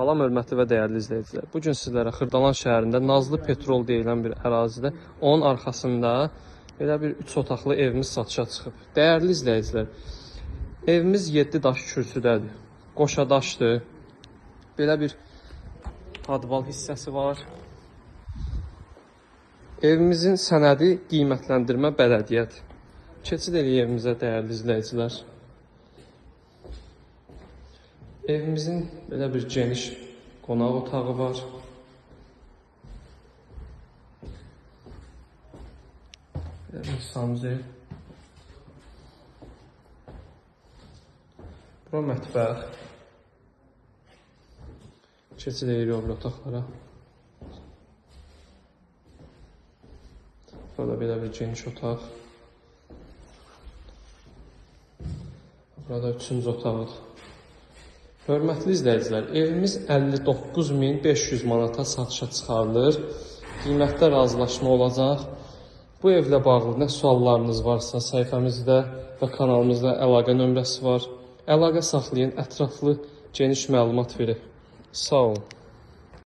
Salam hörmətli və dəyərli izləyicilər. Bu gün sizlərə Xırdalan şəhərində Nazlı Petrol deyilən bir ərazidə, onun arxasında belə bir 3 otaqlı evimiz satışa çıxıb. Dəyərli izləyicilər, evimiz 7 daş kürsüdədir. Qoşa daşdır. Belə bir padval hissəsi var. Evimizin sənədi qiymətləndirmə bələdiyyədir. Keçid eləyək evimizə dəyərli izləyicilər. Evimizin belə bir geniş qonaq otağı var. Belə bir sanuzel. Bura mətbəx. Keçid edirik o otaqlara. Burada belə bir geniş otaq. Burada 3-cü otaqdır. Hörmətli izləyicilər, evimiz 59.500 manata satışa çıxarılır. Qiymətdə razılaşma olacaq. Bu evlə bağlı nə suallarınız varsa, səhifəmizdə və kanalımızda əlaqə nömrəsi var. Əlaqə saxlayın, ətraflı, geniş məlumat verir. Sağ olun.